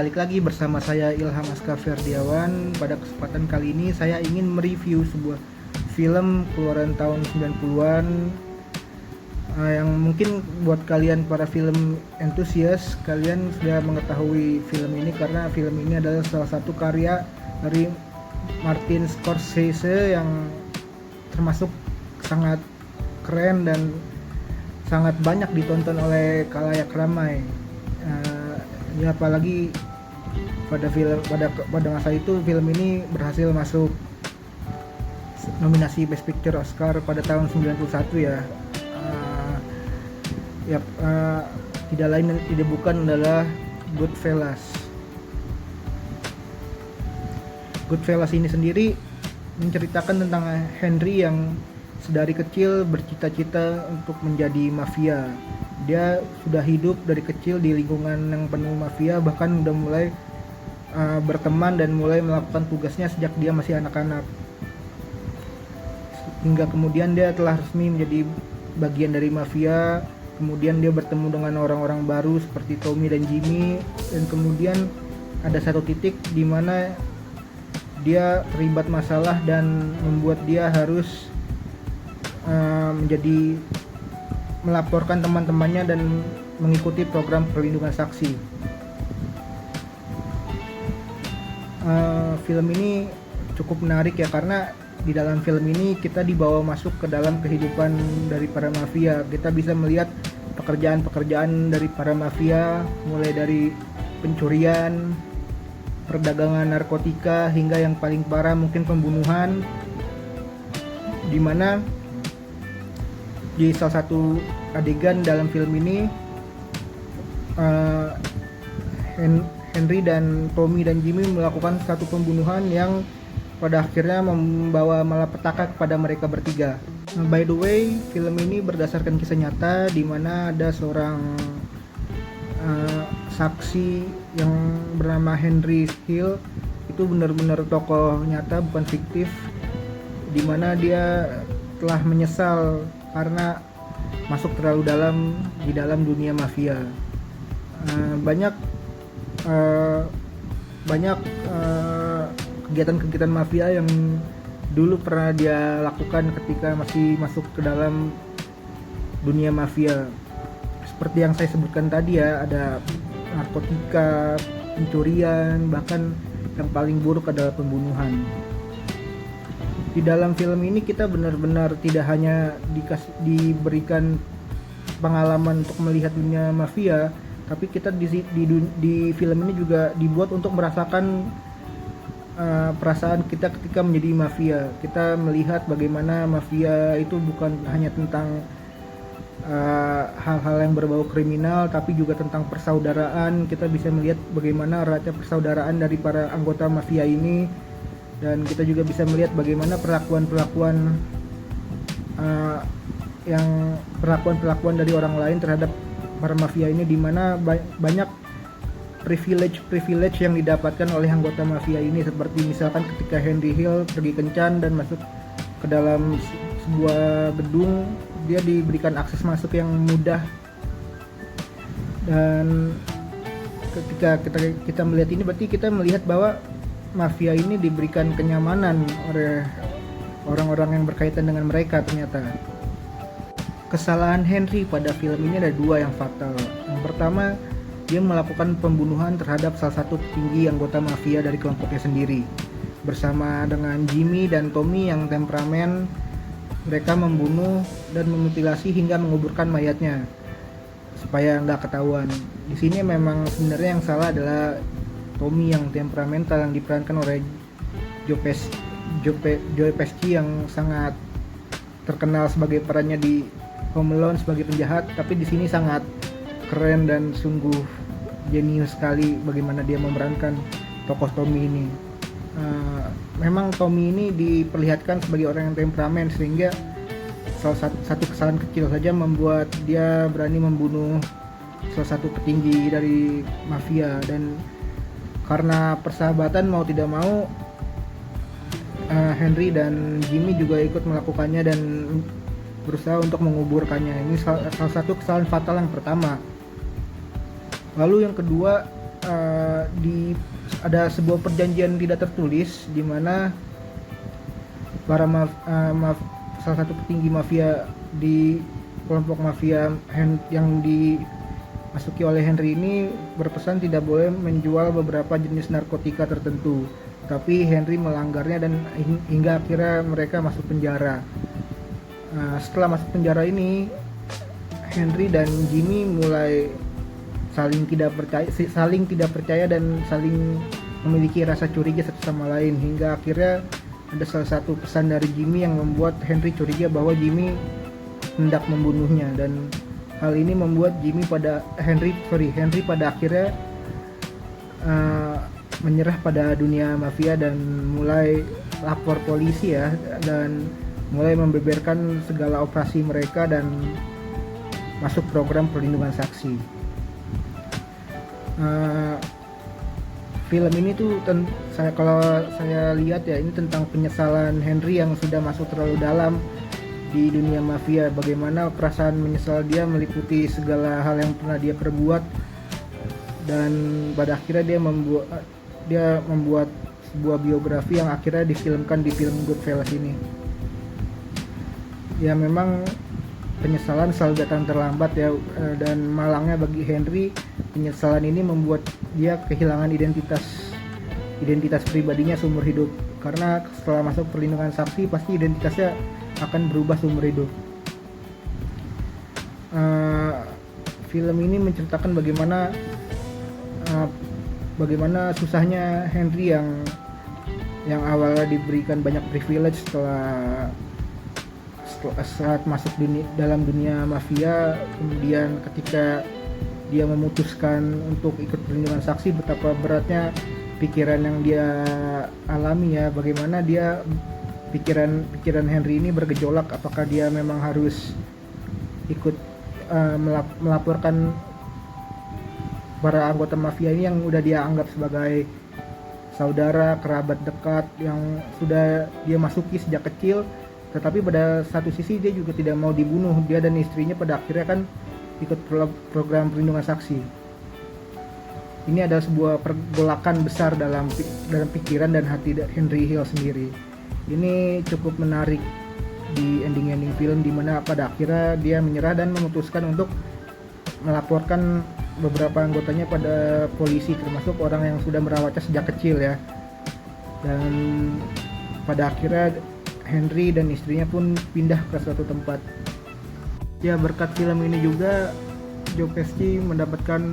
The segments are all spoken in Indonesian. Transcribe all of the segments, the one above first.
balik lagi bersama saya Ilham Aska Ferdiawan. Pada kesempatan kali ini saya ingin mereview sebuah film keluaran tahun 90-an yang mungkin buat kalian para film entusias, kalian sudah mengetahui film ini karena film ini adalah salah satu karya dari Martin Scorsese yang termasuk sangat keren dan sangat banyak ditonton oleh khalayak ramai. Ya apalagi pada masa itu film ini berhasil masuk nominasi Best Picture Oscar pada tahun 91 ya. Tidak lain dan tidak bukan adalah Goodfellas. Goodfellas ini sendiri menceritakan tentang Henry yang sedari kecil bercita-cita untuk menjadi mafia. Dia sudah hidup dari kecil di lingkungan yang penuh mafia, bahkan udah mulai berteman dan mulai melakukan tugasnya sejak dia masih anak-anak. Hingga kemudian dia telah resmi menjadi bagian dari mafia. Kemudian dia bertemu dengan orang-orang baru seperti Tommy dan Jimmy, dan kemudian ada satu titik di mana dia terlibat masalah dan membuat dia harus melaporkan teman-temannya dan mengikuti program perlindungan saksi. Film ini cukup menarik ya, karena di dalam film ini kita dibawa masuk ke dalam kehidupan dari para mafia. Kita bisa melihat pekerjaan-pekerjaan dari para mafia, mulai dari pencurian, perdagangan narkotika, hingga yang paling parah mungkin pembunuhan, dimana di salah satu adegan dalam film ini Henry dan Tommy dan Jimmy melakukan satu pembunuhan yang pada akhirnya membawa malapetaka kepada mereka bertiga. By the way, film ini berdasarkan kisah nyata di mana ada seorang saksi yang bernama Henry Hill. Itu benar-benar tokoh nyata, bukan fiktif, di mana dia telah menyesal karena masuk terlalu dalam di dalam dunia mafia. Banyak kegiatan-kegiatan mafia yang dulu pernah dia lakukan ketika masih masuk ke dalam dunia mafia. Seperti yang saya sebutkan tadi ya, ada narkotika, pencurian, bahkan yang paling buruk adalah pembunuhan. Di dalam film ini kita benar-benar tidak hanya diberikan pengalaman untuk melihat dunia mafia, tapi kita di film ini juga dibuat untuk merasakan perasaan kita ketika menjadi mafia. Kita melihat bagaimana mafia itu bukan hanya tentang hal-hal yang berbau kriminal, tapi juga tentang persaudaraan. Kita bisa melihat bagaimana eratnya persaudaraan dari para anggota mafia ini, dan kita juga bisa melihat bagaimana perlakuan dari orang lain terhadap para mafia ini, di mana banyak privilege yang didapatkan oleh anggota mafia ini, seperti misalkan ketika Henry Hill pergi kencan dan masuk ke dalam sebuah gedung, dia diberikan akses masuk yang mudah. Dan ketika kita melihat ini, berarti kita melihat bahwa mafia ini diberikan kenyamanan oleh orang-orang yang berkaitan dengan mereka. Ternyata kesalahan Henry pada film ini ada dua yang fatal. Yang pertama, dia melakukan pembunuhan terhadap salah satu petinggi anggota mafia dari kelompoknya sendiri. Bersama dengan Jimmy dan Tommy yang temperamen, mereka membunuh dan memutilasi hingga menguburkan mayatnya supaya nggak ketahuan. Di sini memang sebenarnya yang salah adalah Tommy yang temperamental, yang diperankan oleh Joe Pesci yang sangat terkenal sebagai perannya di Home Alone sebagai penjahat, tapi di sini sangat keren dan sungguh jenius sekali bagaimana dia memerankan tokoh Tommy ini. Memang Tommy ini diperlihatkan sebagai orang yang temperamen, sehingga salah satu kesalahan kecil saja membuat dia berani membunuh salah satu petinggi dari mafia. Dan karena persahabatan, mau tidak mau Henry dan Jimmy juga ikut melakukannya dan berusaha untuk menguburkannya. Ini salah satu kesalahan fatal yang pertama. Lalu yang kedua, ada sebuah perjanjian tidak tertulis di mana para salah satu petinggi mafia di kelompok mafia yang dimasuki oleh Henry ini berpesan tidak boleh menjual beberapa jenis narkotika tertentu, tapi Henry melanggarnya dan hingga akhirnya mereka masuk penjara. Setelah masuk penjara ini, Henry dan Jimmy mulai saling tidak percaya dan saling memiliki rasa curiga satu sama lain, hingga akhirnya ada salah satu pesan dari Jimmy yang membuat Henry curiga bahwa Jimmy hendak membunuhnya, dan hal ini membuat Henry pada akhirnya menyerah pada dunia mafia dan mulai lapor polisi ya, dan mulai membeberkan segala operasi mereka dan masuk program perlindungan saksi. Film ini tuh kalau saya lihat ya, ini tentang penyesalan Henry yang sudah masuk terlalu dalam di dunia mafia. Bagaimana perasaan menyesal dia meliputi segala hal yang pernah dia perbuat, dan pada akhirnya dia membuat sebuah biografi yang akhirnya difilmkan di film Goodfellas ini. Ya memang penyesalan selalu datang terlambat ya, dan malangnya bagi Henry, penyesalan ini membuat dia kehilangan identitas pribadinya seumur hidup, karena setelah masuk perlindungan saksi pasti identitasnya akan berubah seumur hidup. Film ini menceritakan bagaimana susahnya Henry yang awalnya diberikan banyak privilege saat masuk dalam dunia mafia, kemudian ketika dia memutuskan untuk ikut perlindungan saksi, betapa beratnya pikiran yang dia alami ya, bagaimana pikiran Henry ini bergejolak, apakah dia memang harus ikut melaporkan para anggota mafia ini yang udah dia anggap sebagai saudara, kerabat dekat yang sudah dia masuki sejak kecil. Tetapi pada satu sisi dia juga tidak mau dibunuh. Dia dan istrinya pada akhirnya kan ikut program perlindungan saksi. Ini adalah sebuah pergolakan besar dalam pikiran dan hati Henry Hill sendiri. Ini cukup menarik di ending film, dimana pada akhirnya dia menyerah dan memutuskan untuk melaporkan beberapa anggotanya pada polisi, termasuk orang yang sudah merawatnya sejak kecil ya. Dan pada akhirnya Henry dan istrinya pun pindah ke suatu tempat. Ya, berkat film ini juga Joe Pesci mendapatkan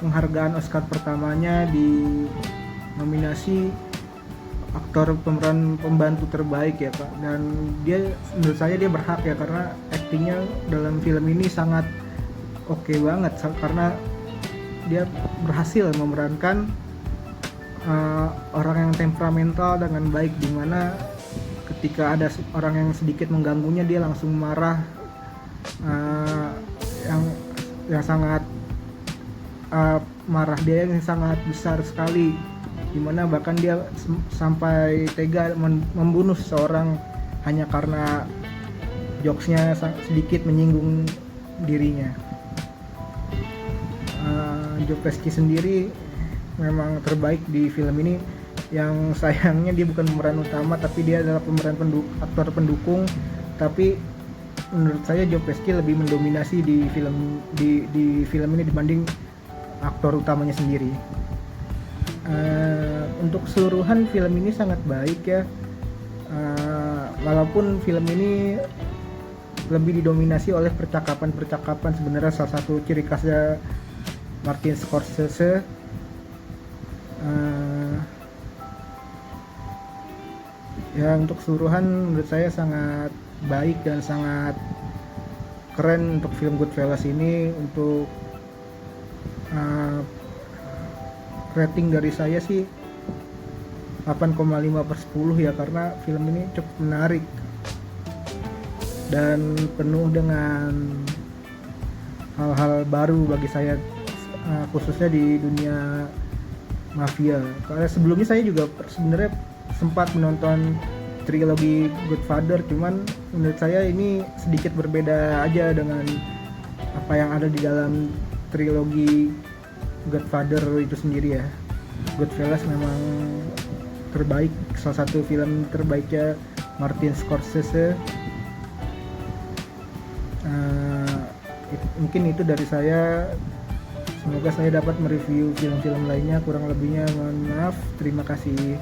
penghargaan Oscar pertamanya di nominasi aktor pemeran pembantu terbaik ya Pak. Dan menurut saya dia berhak ya, karena aktingnya dalam film ini sangat oke banget, karena dia berhasil memerankan orang yang temperamental dengan baik, dimana ketika ada orang yang sedikit mengganggunya dia langsung marah, yang sangat marah dia yang sangat besar sekali, dimana bahkan dia sampai tega membunuh seseorang hanya karena jokesnya sedikit menyinggung dirinya. Joe Pesci sendiri memang terbaik di film ini. Yang sayangnya dia bukan pemeran utama, tapi dia adalah pemeran aktor pendukung. Tapi menurut saya Joe Pesci lebih mendominasi di film ini dibanding aktor utamanya sendiri. Untuk keseluruhan film ini sangat baik ya, walaupun film ini lebih didominasi oleh percakapan. Sebenarnya salah satu ciri khasnya Martin Scorsese. Ya, untuk keseluruhan menurut saya sangat baik dan sangat keren untuk film Goodfellas ini. Untuk rating dari saya sih 8,5/10 ya, karena film ini cukup menarik dan penuh dengan hal-hal baru bagi saya, khususnya di dunia mafia. Karena sebelumnya saya juga sebenarnya sempat menonton trilogi Godfather, cuman menurut saya ini sedikit berbeda aja dengan apa yang ada di dalam trilogi Godfather itu sendiri ya. Goodfellas memang terbaik, salah satu film terbaiknya Martin Scorsese. Mungkin itu dari saya. Semoga saya dapat mereview film-film lainnya, kurang lebihnya mohon maaf. Terima kasih.